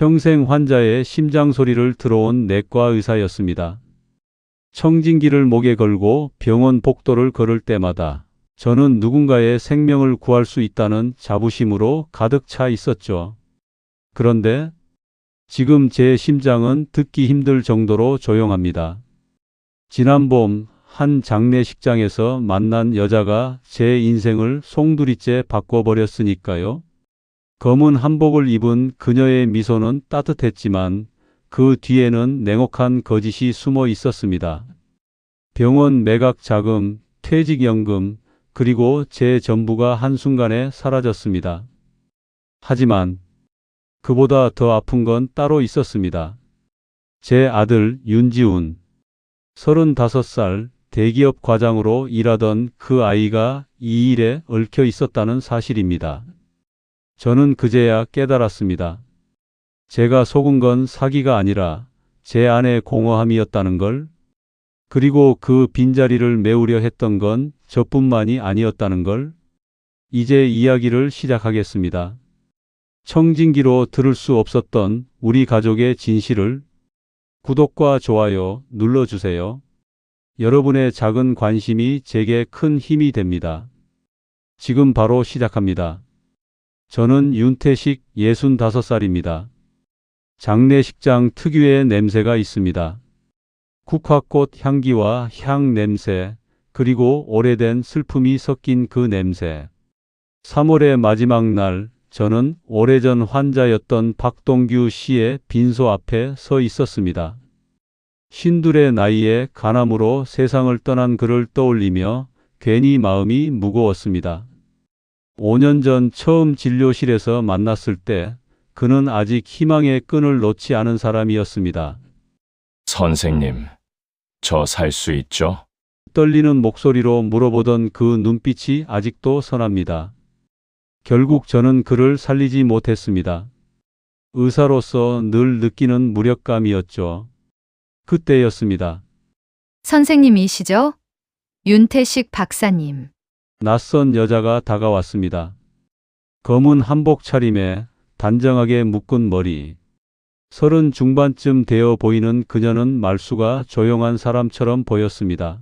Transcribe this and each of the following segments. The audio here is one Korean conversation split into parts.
평생 환자의 심장 소리를 들어온 내과 의사였습니다. 청진기를 목에 걸고 병원 복도를 걸을 때마다 저는 누군가의 생명을 구할 수 있다는 자부심으로 가득 차 있었죠. 그런데 지금 제 심장은 듣기 힘들 정도로 조용합니다. 지난 봄 한 장례식장에서 만난 여자가 제 인생을 송두리째 바꿔버렸으니까요. 검은 한복을 입은 그녀의 미소는 따뜻했지만 그 뒤에는 냉혹한 거짓이 숨어 있었습니다. 병원 매각 자금, 퇴직연금, 그리고 제 전부가 한순간에 사라졌습니다. 하지만 그보다 더 아픈 건 따로 있었습니다. 제 아들 윤지훈, 35살 대기업 과장으로 일하던 그 아이가 이 일에 얽혀 있었다는 사실입니다. 저는 그제야 깨달았습니다. 제가 속은 건 사기가 아니라 제 안의 공허함이었다는 걸, 그리고 그 빈자리를 메우려 했던 건 저뿐만이 아니었다는 걸. 이제 이야기를 시작하겠습니다. 청진기로 들을 수 없었던 우리 가족의 진실을. 구독과 좋아요 눌러주세요. 여러분의 작은 관심이 제게 큰 힘이 됩니다. 지금 바로 시작합니다. 저는 윤태식 65살입니다. 장례식장 특유의 냄새가 있습니다. 국화꽃 향기와 향 냄새, 그리고 오래된 슬픔이 섞인 그 냄새. 3월의 마지막 날, 저는 오래전 환자였던 박동규 씨의 빈소 앞에 서 있었습니다. 52의 나이에 간암으로 세상을 떠난 그를 떠올리며 괜히 마음이 무거웠습니다. 5년 전 처음 진료실에서 만났을 때 그는 아직 희망의 끈을 놓지 않은 사람이었습니다. 선생님, 저 살 수 있죠? 떨리는 목소리로 물어보던 그 눈빛이 아직도 선합니다. 결국 저는 그를 살리지 못했습니다. 의사로서 늘 느끼는 무력감이었죠. 그때였습니다. 선생님이시죠? 윤태식 박사님. 낯선 여자가 다가왔습니다. 검은 한복 차림에 단정하게 묶은 머리. 30 중반쯤 되어 보이는 그녀는 말수가 조용한 사람처럼 보였습니다.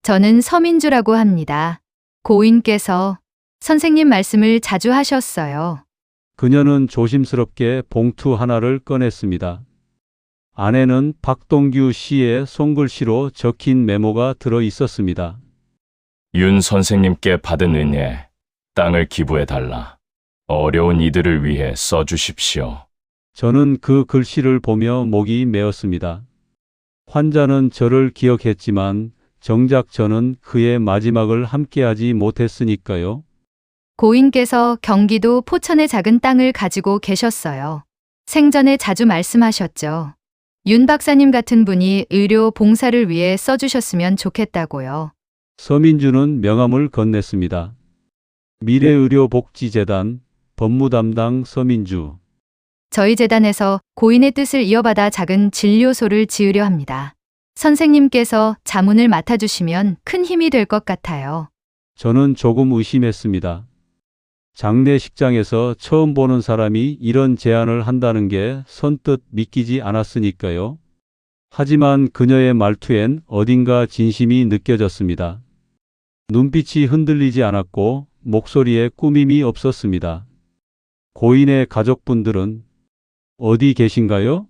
저는 서민주라고 합니다. 고인께서 선생님 말씀을 자주 하셨어요. 그녀는 조심스럽게 봉투 하나를 꺼냈습니다. 안에는 박동규 씨의 손글씨로 적힌 메모가 들어 있었습니다. 윤 선생님께 받은 은혜, 땅을 기부해달라. 어려운 이들을 위해 써주십시오. 저는 그 글씨를 보며 목이 메었습니다. 환자는 저를 기억했지만 정작 저는 그의 마지막을 함께하지 못했으니까요. 고인께서 경기도 포천의 작은 땅을 가지고 계셨어요. 생전에 자주 말씀하셨죠. 윤 박사님 같은 분이 의료 봉사를 위해 써주셨으면 좋겠다고요. 서민주는 명함을 건넸습니다. 미래의료복지재단 법무담당 서민주. 저희 재단에서 고인의 뜻을 이어받아 작은 진료소를 지으려 합니다. 선생님께서 자문을 맡아주시면 큰 힘이 될 것 같아요. 저는 조금 의심했습니다. 장례식장에서 처음 보는 사람이 이런 제안을 한다는 게 선뜻 믿기지 않았으니까요. 하지만 그녀의 말투엔 어딘가 진심이 느껴졌습니다. 눈빛이 흔들리지 않았고 목소리에 꾸밈이 없었습니다. 고인의 가족분들은 어디 계신가요?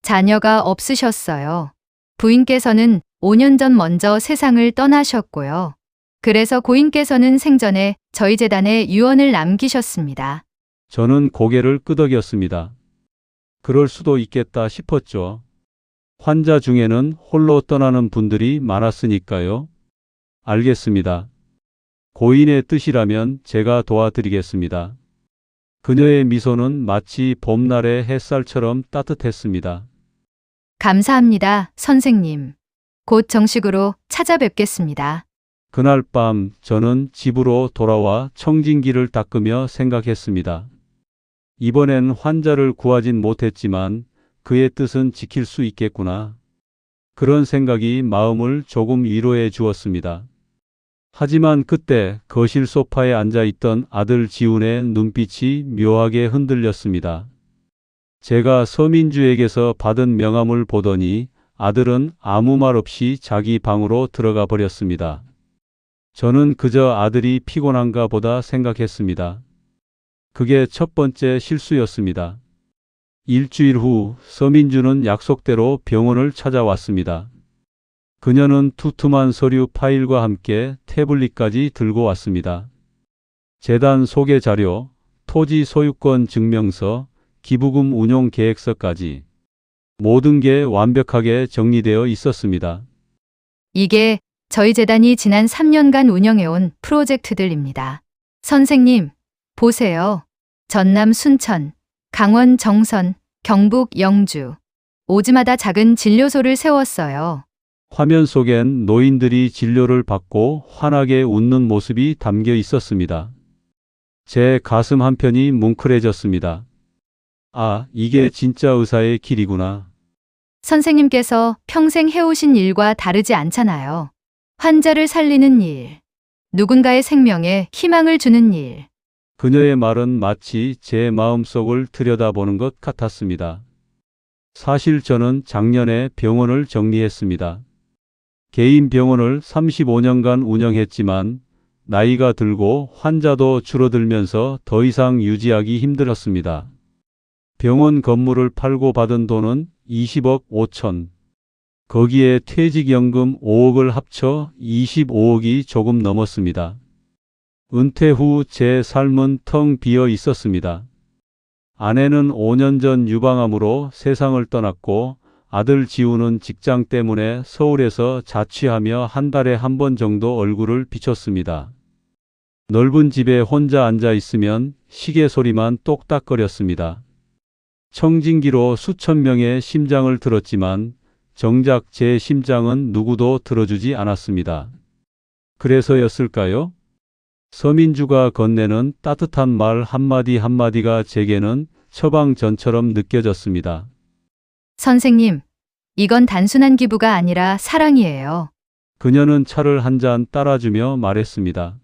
자녀가 없으셨어요. 부인께서는 5년 전 먼저 세상을 떠나셨고요. 그래서 고인께서는 생전에 저희 재단에 유언을 남기셨습니다. 저는 고개를 끄덕였습니다. 그럴 수도 있겠다 싶었죠. 환자 중에는 홀로 떠나는 분들이 많았으니까요. 알겠습니다. 고인의 뜻이라면 제가 도와드리겠습니다. 그녀의 미소는 마치 봄날의 햇살처럼 따뜻했습니다. 감사합니다, 선생님. 곧 정식으로 찾아뵙겠습니다. 그날 밤 저는 집으로 돌아와 청진기를 닦으며 생각했습니다. 이번엔 환자를 구하진 못했지만 그의 뜻은 지킬 수 있겠구나. 그런 생각이 마음을 조금 위로해 주었습니다. 하지만 그때 거실 소파에 앉아 있던 아들 지훈의 눈빛이 묘하게 흔들렸습니다. 제가 서민주에게서 받은 명함을 보더니 아들은 아무 말 없이 자기 방으로 들어가 버렸습니다. 저는 그저 아들이 피곤한가 보다 생각했습니다. 그게 첫 번째 실수였습니다. 일주일 후 서민주는 약속대로 병원을 찾아왔습니다. 그녀는 두툼한 서류 파일과 함께 태블릿까지 들고 왔습니다. 재단 소개 자료, 토지 소유권 증명서, 기부금 운용 계획서까지 모든 게 완벽하게 정리되어 있었습니다. 이게 저희 재단이 지난 3년간 운영해온 프로젝트들입니다. 선생님, 보세요. 전남 순천, 강원 정선, 경북 영주. 오지마다 작은 진료소를 세웠어요. 화면 속엔 노인들이 진료를 받고 환하게 웃는 모습이 담겨 있었습니다. 제 가슴 한편이 뭉클해졌습니다. 아, 이게 진짜 의사의 길이구나. 선생님께서 평생 해오신 일과 다르지 않잖아요. 환자를 살리는 일, 누군가의 생명에 희망을 주는 일. 그녀의 말은 마치 제 마음속을 들여다보는 것 같았습니다. 사실 저는 작년에 병원을 정리했습니다. 개인 병원을 35년간 운영했지만 나이가 들고 환자도 줄어들면서 더 이상 유지하기 힘들었습니다. 병원 건물을 팔고 받은 돈은 20억 5천. 거기에 퇴직연금 5억을 합쳐 25억이 조금 넘었습니다. 은퇴 후 제 삶은 텅 비어 있었습니다. 아내는 5년 전 유방암으로 세상을 떠났고 아들 지우는 직장 때문에 서울에서 자취하며 한 달에 한 번 정도 얼굴을 비췄습니다. 넓은 집에 혼자 앉아 있으면 시계 소리만 똑딱거렸습니다. 청진기로 수천 명의 심장을 들었지만 정작 제 심장은 누구도 들어주지 않았습니다. 그래서였을까요? 서민주가 건네는 따뜻한 말 한마디 한마디가 제게는 처방전처럼 느껴졌습니다. 선생님, 이건 단순한 기부가 아니라 사랑이에요. 그녀는 차를 한 잔 따라주며 말했습니다.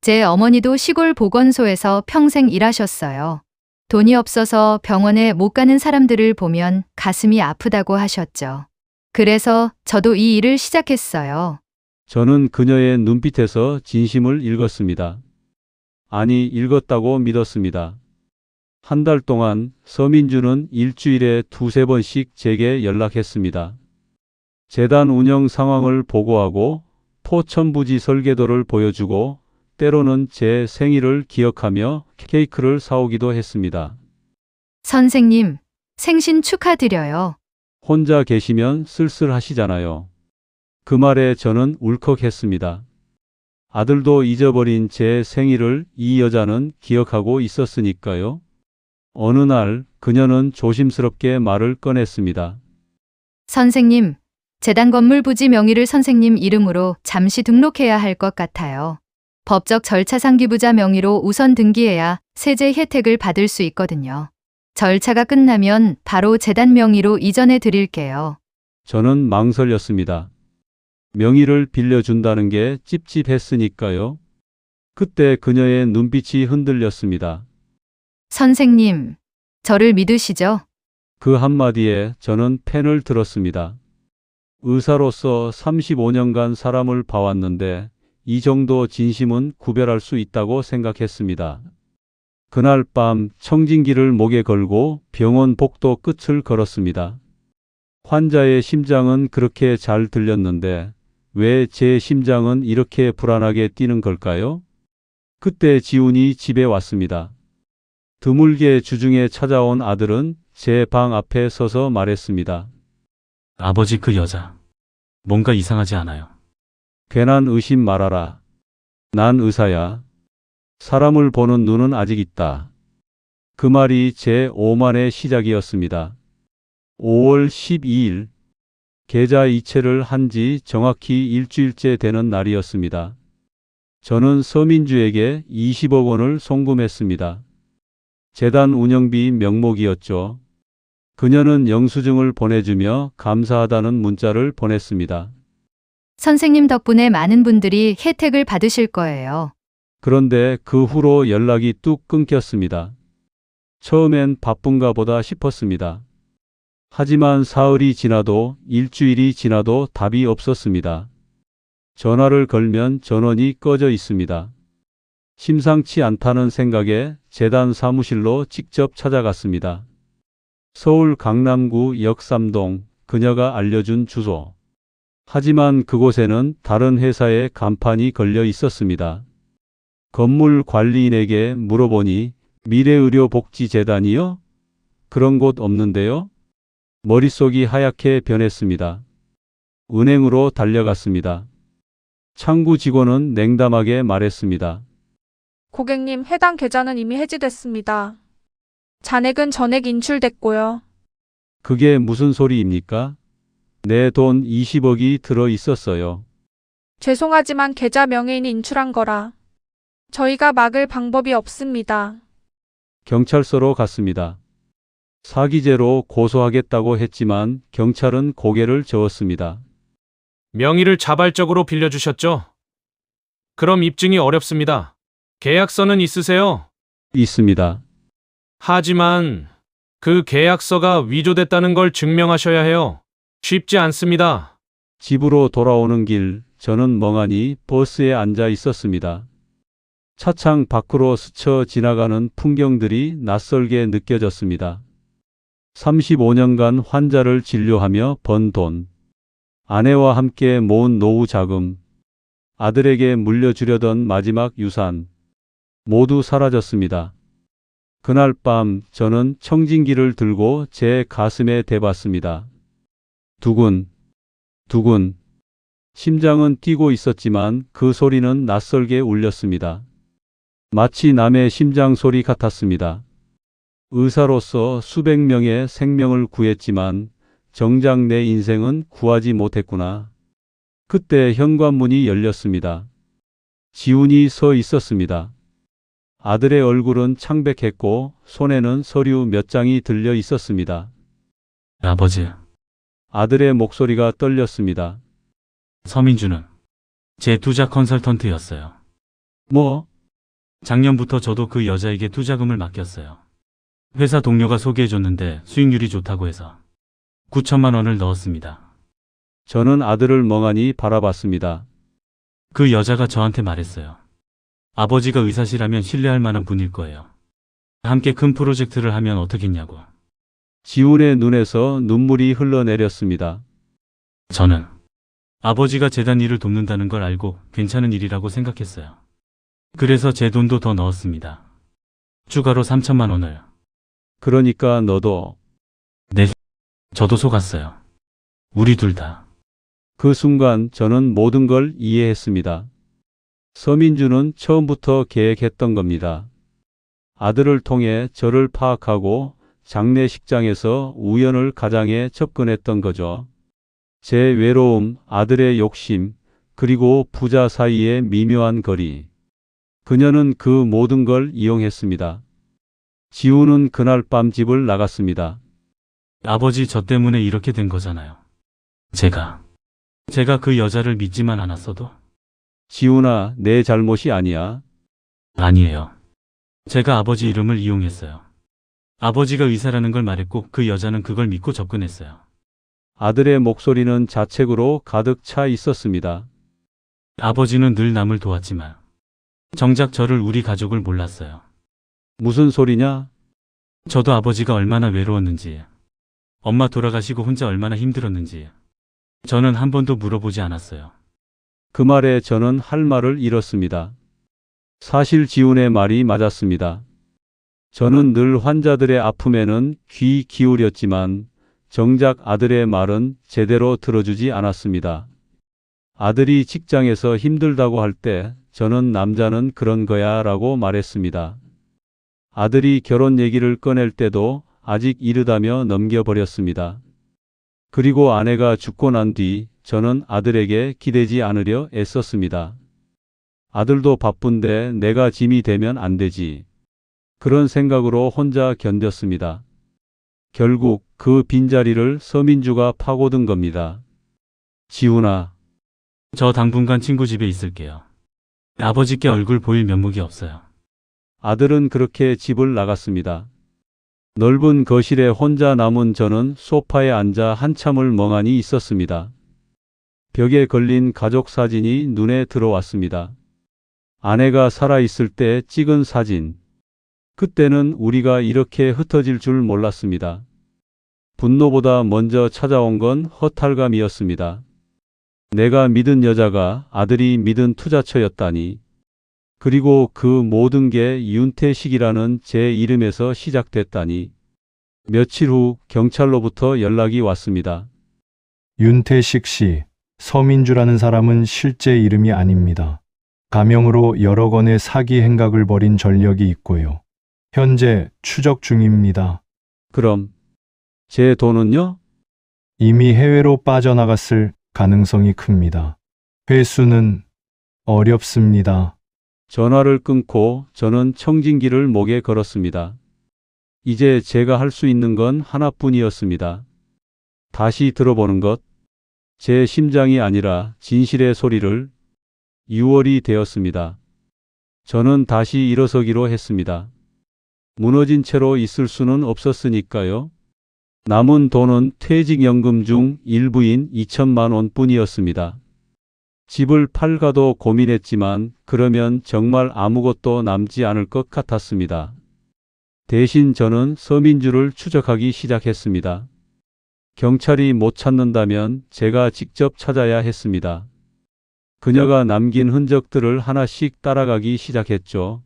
제 어머니도 시골 보건소에서 평생 일하셨어요. 돈이 없어서 병원에 못 가는 사람들을 보면 가슴이 아프다고 하셨죠. 그래서 저도 이 일을 시작했어요. 저는 그녀의 눈빛에서 진심을 읽었습니다. 아니, 읽었다고 믿었습니다. 한 달 동안 서민주는 일주일에 2~3번씩 제게 연락했습니다. 재단 운영 상황을 보고하고 포천부지 설계도를 보여주고 때로는 제 생일을 기억하며 케이크를 사오기도 했습니다. 선생님, 생신 축하드려요. 혼자 계시면 쓸쓸하시잖아요. 그 말에 저는 울컥했습니다. 아들도 잊어버린 제 생일을 이 여자는 기억하고 있었으니까요. 어느 날 그녀는 조심스럽게 말을 꺼냈습니다. 선생님, 재단 건물 부지 명의를 선생님 이름으로 잠시 등록해야 할 것 같아요. 법적 절차상 기부자 명의로 우선 등기해야 세제 혜택을 받을 수 있거든요. 절차가 끝나면 바로 재단 명의로 이전해 드릴게요. 저는 망설였습니다. 명의를 빌려준다는 게 찝찝했으니까요. 그때 그녀의 눈빛이 흔들렸습니다. 선생님, 저를 믿으시죠? 그 한마디에 저는 펜을 들었습니다. 의사로서 35년간 사람을 봐왔는데 이 정도 진심은 구별할 수 있다고 생각했습니다. 그날 밤 청진기를 목에 걸고 병원 복도 끝을 걸었습니다. 환자의 심장은 그렇게 잘 들렸는데 왜 제 심장은 이렇게 불안하게 뛰는 걸까요? 그때 지훈이 집에 왔습니다. 드물게 주중에 찾아온 아들은 제 방 앞에 서서 말했습니다. 아버지, 그 여자 뭔가 이상하지 않아요? 괜한 의심 말아라. 난 의사야. 사람을 보는 눈은 아직 있다. 그 말이 제 오만의 시작이었습니다. 5월 12일 계좌 이체를 한 지 정확히 일주일째 되는 날이었습니다. 저는 서민주에게 20억 원을 송금했습니다. 재단 운영비 명목이었죠. 그녀는 영수증을 보내주며 감사하다는 문자를 보냈습니다. 선생님 덕분에 많은 분들이 혜택을 받으실 거예요. 그런데 그 후로 연락이 뚝 끊겼습니다. 처음엔 바쁜가 보다 싶었습니다. 하지만 사흘이 지나도 일주일이 지나도 답이 없었습니다. 전화를 걸면 전원이 꺼져 있습니다. 심상치 않다는 생각에 재단 사무실로 직접 찾아갔습니다. 서울 강남구 역삼동, 그녀가 알려준 주소. 하지만 그곳에는 다른 회사의 간판이 걸려 있었습니다. 건물 관리인에게 물어보니 미래의료복지재단이요? 그런 곳 없는데요? 머릿속이 하얗게 변했습니다. 은행으로 달려갔습니다. 창구 직원은 냉담하게 말했습니다. 고객님, 해당 계좌는 이미 해지됐습니다. 잔액은 전액 인출됐고요. 그게 무슨 소리입니까? 내 돈 20억이 들어 있었어요. 죄송하지만 계좌 명의인이 인출한 거라 저희가 막을 방법이 없습니다. 경찰서로 갔습니다. 사기죄로 고소하겠다고 했지만 경찰은 고개를 저었습니다. 명의를 자발적으로 빌려주셨죠? 그럼 입증이 어렵습니다. 계약서는 있으세요? 있습니다. 하지만 그 계약서가 위조됐다는 걸 증명하셔야 해요. 쉽지 않습니다. 집으로 돌아오는 길, 저는 멍하니 버스에 앉아 있었습니다. 차창 밖으로 스쳐 지나가는 풍경들이 낯설게 느껴졌습니다. 35년간 환자를 진료하며 번 돈, 아내와 함께 모은 노후 자금, 아들에게 물려주려던 마지막 유산, 모두 사라졌습니다. 그날 밤 저는 청진기를 들고 제 가슴에 대봤습니다. 두근, 두근. 심장은 뛰고 있었지만 그 소리는 낯설게 울렸습니다. 마치 남의 심장 소리 같았습니다. 의사로서 수백 명의 생명을 구했지만 정작 내 인생은 구하지 못했구나. 그때 현관문이 열렸습니다. 지훈이 서 있었습니다. 아들의 얼굴은 창백했고 손에는 서류 몇 장이 들려 있었습니다. 아버지, 아들의 목소리가 떨렸습니다. 서민주는 제 투자 컨설턴트였어요. 뭐? 작년부터 저도 그 여자에게 투자금을 맡겼어요. 회사 동료가 소개해줬는데 수익률이 좋다고 해서 9천만 원을 넣었습니다. 저는 아들을 멍하니 바라봤습니다. 그 여자가 저한테 말했어요. 아버지가 의사시라면 신뢰할 만한 분일 거예요. 함께 큰 프로젝트를 하면 어떻겠냐고. 지훈의 눈에서 눈물이 흘러내렸습니다. 저는 아버지가 재단 일을 돕는다는 걸 알고 괜찮은 일이라고 생각했어요. 그래서 제 돈도 더 넣었습니다. 추가로 3천만 원을. 그러니까 너도. 네, 저도 속았어요. 우리 둘 다. 그 순간 저는 모든 걸 이해했습니다. 서민주는 처음부터 계획했던 겁니다. 아들을 통해 저를 파악하고 장례식장에서 우연을 가장해 접근했던 거죠. 제 외로움, 아들의 욕심, 그리고 부자 사이의 미묘한 거리. 그녀는 그 모든 걸 이용했습니다. 지훈은 그날 밤 집을 나갔습니다. 아버지, 저 때문에 이렇게 된 거잖아요. 제가 그 여자를 믿지만 않았어도? 지훈아, 내 잘못이 아니야. 아니에요. 제가 아버지 이름을 이용했어요. 아버지가 의사라는 걸 말했고 그 여자는 그걸 믿고 접근했어요. 아들의 목소리는 자책으로 가득 차 있었습니다. 아버지는 늘 남을 도왔지만 정작 저를, 우리 가족을 몰랐어요. 무슨 소리냐? 저도 아버지가 얼마나 외로웠는지, 엄마 돌아가시고 혼자 얼마나 힘들었는지 저는 한 번도 물어보지 않았어요. 그 말에 저는 할 말을 잃었습니다. 사실 지훈의 말이 맞았습니다. 저는 늘 환자들의 아픔에는 귀 기울였지만 정작 아들의 말은 제대로 들어주지 않았습니다. 아들이 직장에서 힘들다고 할 때 저는 남자는 그런 거야 라고 말했습니다. 아들이 결혼 얘기를 꺼낼 때도 아직 이르다며 넘겨버렸습니다. 그리고 아내가 죽고 난 뒤 저는 아들에게 기대지 않으려 애썼습니다. 아들도 바쁜데 내가 짐이 되면 안 되지. 그런 생각으로 혼자 견뎠습니다. 결국 그 빈자리를 서민주가 파고든 겁니다. 지훈아. 저 당분간 친구 집에 있을게요. 아버지께 얼굴 보일 면목이 없어요. 아들은 그렇게 집을 나갔습니다. 넓은 거실에 혼자 남은 저는 소파에 앉아 한참을 멍하니 있었습니다. 벽에 걸린 가족 사진이 눈에 들어왔습니다. 아내가 살아있을 때 찍은 사진. 그때는 우리가 이렇게 흩어질 줄 몰랐습니다. 분노보다 먼저 찾아온 건 허탈감이었습니다. 내가 믿은 여자가 아들이 믿은 투자처였다니. 그리고 그 모든 게 윤태식이라는 제 이름에서 시작됐다니. 며칠 후 경찰로부터 연락이 왔습니다. 윤태식 씨, 서민주라는 사람은 실제 이름이 아닙니다. 가명으로 여러 건의 사기 행각을 벌인 전력이 있고요. 현재 추적 중입니다. 그럼 제 돈은요? 이미 해외로 빠져나갔을 가능성이 큽니다. 회수는 어렵습니다. 전화를 끊고 저는 청진기를 목에 걸었습니다. 이제 제가 할 수 있는 건 하나뿐이었습니다. 다시 들어보는 것. 제 심장이 아니라 진실의 소리를. 6월이 되었습니다. 저는 다시 일어서기로 했습니다. 무너진 채로 있을 수는 없었으니까요. 남은 돈은 퇴직연금 중 일부인 2천만 원뿐이었습니다. 집을 팔까도 고민했지만 그러면 정말 아무것도 남지 않을 것 같았습니다. 대신 저는 서민주를 추적하기 시작했습니다. 경찰이 못 찾는다면 제가 직접 찾아야 했습니다. 그녀가 남긴 흔적들을 하나씩 따라가기 시작했죠.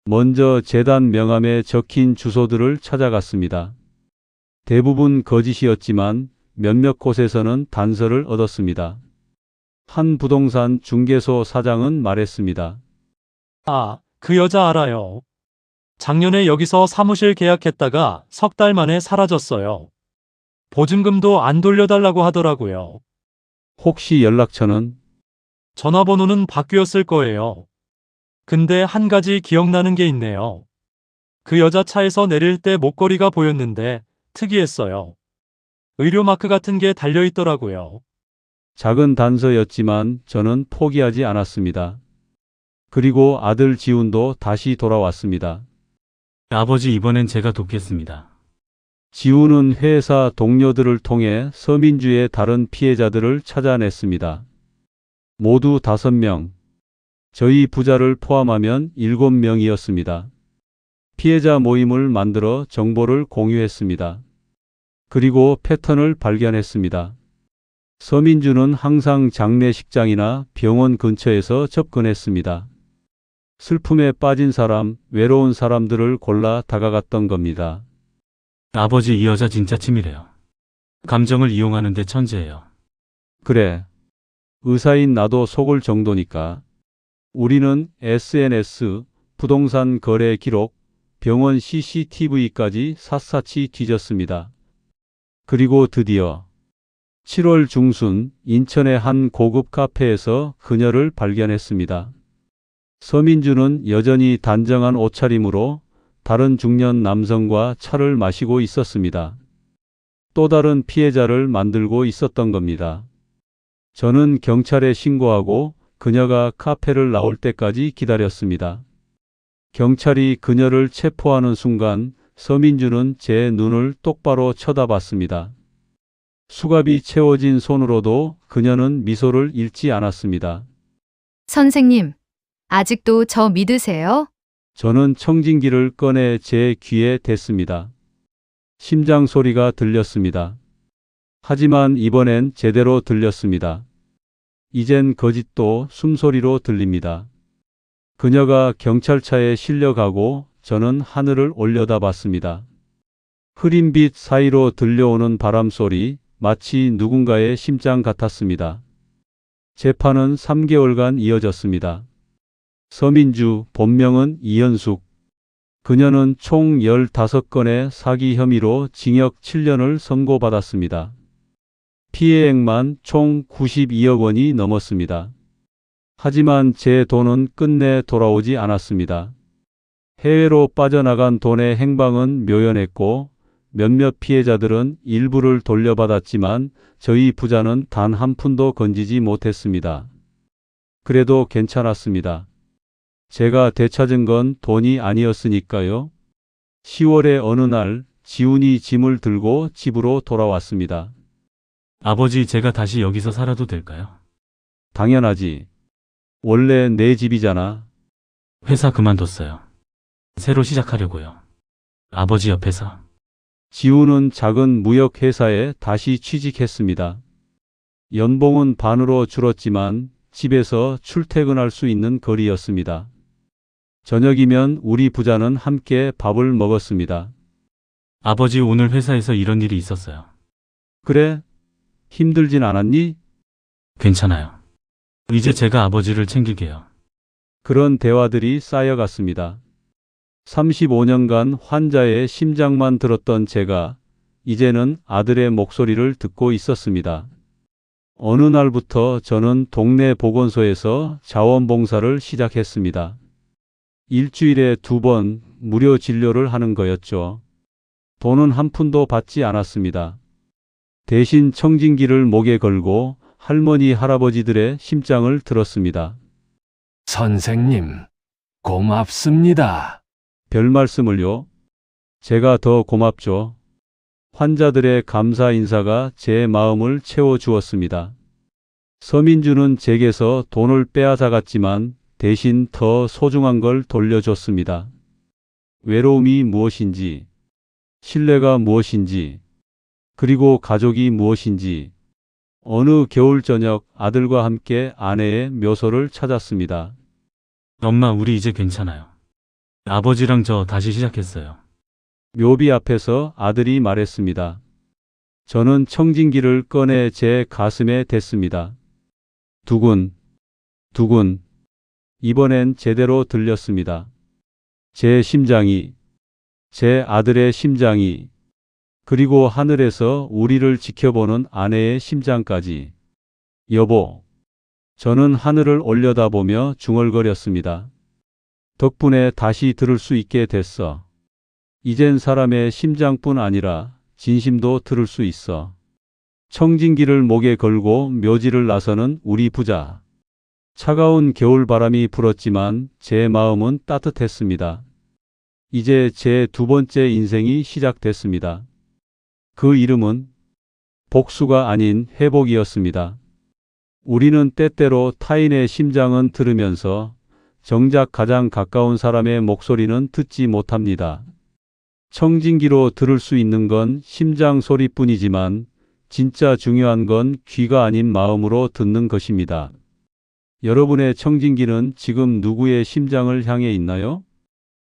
먼저 재단 명함에 적힌 주소들을 찾아갔습니다. 대부분 거짓이었지만 몇몇 곳에서는 단서를 얻었습니다. 한 부동산 중개소 사장은 말했습니다. 아, 그 여자 알아요. 작년에 여기서 사무실 계약했다가 석 달 만에 사라졌어요. 보증금도 안 돌려달라고 하더라고요. 혹시 연락처는? 전화번호는 바뀌었을 거예요. 근데 한 가지 기억나는 게 있네요. 그 여자 차에서 내릴 때 목걸이가 보였는데 특이했어요. 의료 마크 같은 게 달려 있더라고요. 작은 단서였지만 저는 포기하지 않았습니다. 그리고 아들 지훈도 다시 돌아왔습니다. 아버지, 이번엔 제가 돕겠습니다. 지훈은 회사 동료들을 통해 서민주의 다른 피해자들을 찾아냈습니다. 모두 5명. 저희 부자를 포함하면 7명이었습니다. 피해자 모임을 만들어 정보를 공유했습니다. 그리고 패턴을 발견했습니다. 서민주는 항상 장례식장이나 병원 근처에서 접근했습니다. 슬픔에 빠진 사람, 외로운 사람들을 골라 다가갔던 겁니다. 아버지, 이 여자 진짜 치밀해요. 감정을 이용하는데 천재예요. 그래. 의사인 나도 속을 정도니까. 우리는 SNS, 부동산 거래 기록, 병원 CCTV까지 샅샅이 뒤졌습니다. 그리고 드디어 7월 중순 인천의 한 고급 카페에서 그녀를 발견했습니다. 서민주는 여전히 단정한 옷차림으로 다른 중년 남성과 차를 마시고 있었습니다. 또 다른 피해자를 만들고 있었던 겁니다. 저는 경찰에 신고하고 그녀가 카페를 나올 때까지 기다렸습니다. 경찰이 그녀를 체포하는 순간 서민주는 제 눈을 똑바로 쳐다봤습니다. 수갑이 채워진 손으로도 그녀는 미소를 잃지 않았습니다. 선생님, 아직도 저 믿으세요? 저는 청진기를 꺼내 제 귀에 댔습니다. 심장 소리가 들렸습니다. 하지만 이번엔 제대로 들렸습니다. 이젠 거짓도 숨소리로 들립니다. 그녀가 경찰차에 실려가고 저는 하늘을 올려다봤습니다. 흐린 빛 사이로 들려오는 바람소리, 마치 누군가의 심장 같았습니다. 재판은 3개월간 이어졌습니다. 서민주, 본명은 이현숙. 그녀는 총 15건의 사기 혐의로 징역 7년을 선고받았습니다. 피해액만 총 92억 원이 넘었습니다. 하지만 제 돈은 끝내 돌아오지 않았습니다. 해외로 빠져나간 돈의 행방은 묘연했고 몇몇 피해자들은 일부를 돌려받았지만 저희 부자는 단 한 푼도 건지지 못했습니다. 그래도 괜찮았습니다. 제가 되찾은 건 돈이 아니었으니까요. 10월의 어느 날 지훈이 짐을 들고 집으로 돌아왔습니다. 아버지, 제가 다시 여기서 살아도 될까요? 당연하지. 원래 내 집이잖아. 회사 그만뒀어요. 새로 시작하려고요. 아버지 옆에서. 지훈은 작은 무역 회사에 다시 취직했습니다. 연봉은 반으로 줄었지만 집에서 출퇴근할 수 있는 거리였습니다. 저녁이면 우리 부자는 함께 밥을 먹었습니다. 아버지, 오늘 회사에서 이런 일이 있었어요. 그래? 힘들진 않았니? 괜찮아요. 이제 제가 아버지를 챙길게요. 그런 대화들이 쌓여갔습니다. 35년간 환자의 심장만 들었던 제가 이제는 아들의 목소리를 듣고 있었습니다. 어느 날부터 저는 동네 보건소에서 자원봉사를 시작했습니다. 일주일에 2번 무료 진료를 하는 거였죠. 돈은 한 푼도 받지 않았습니다. 대신 청진기를 목에 걸고 할머니, 할아버지들의 심장을 들었습니다. 선생님, 고맙습니다. 별 말씀을요. 제가 더 고맙죠. 환자들의 감사 인사가 제 마음을 채워주었습니다. 서민주는 제게서 돈을 빼앗아갔지만 대신 더 소중한 걸 돌려줬습니다. 외로움이 무엇인지, 신뢰가 무엇인지, 그리고 가족이 무엇인지, 어느 겨울 저녁 아들과 함께 아내의 묘소를 찾았습니다. 엄마, 우리 이제 괜찮아요. 아버지랑 저 다시 시작했어요. 묘비 앞에서 아들이 말했습니다. 저는 청진기를 꺼내 제 가슴에 댔습니다. 두근, 두근. 이번엔 제대로 들렸습니다. 제 심장이, 제 아들의 심장이, 그리고 하늘에서 우리를 지켜보는 아내의 심장까지. 여보. 저는 하늘을 올려다보며 중얼거렸습니다. 덕분에 다시 들을 수 있게 됐어. 이젠 사람의 심장뿐 아니라 진심도 들을 수 있어. 청진기를 목에 걸고 묘지를 나서는 우리 부자. 차가운 겨울바람이 불었지만 제 마음은 따뜻했습니다. 이제 제 2번째 인생이 시작됐습니다. 그 이름은 복수가 아닌 회복이었습니다. 우리는 때때로 타인의 심장은 들으면서 정작 가장 가까운 사람의 목소리는 듣지 못합니다. 청진기로 들을 수 있는 건 심장 소리뿐이지만 진짜 중요한 건 귀가 아닌 마음으로 듣는 것입니다. 여러분의 청진기는 지금 누구의 심장을 향해 있나요?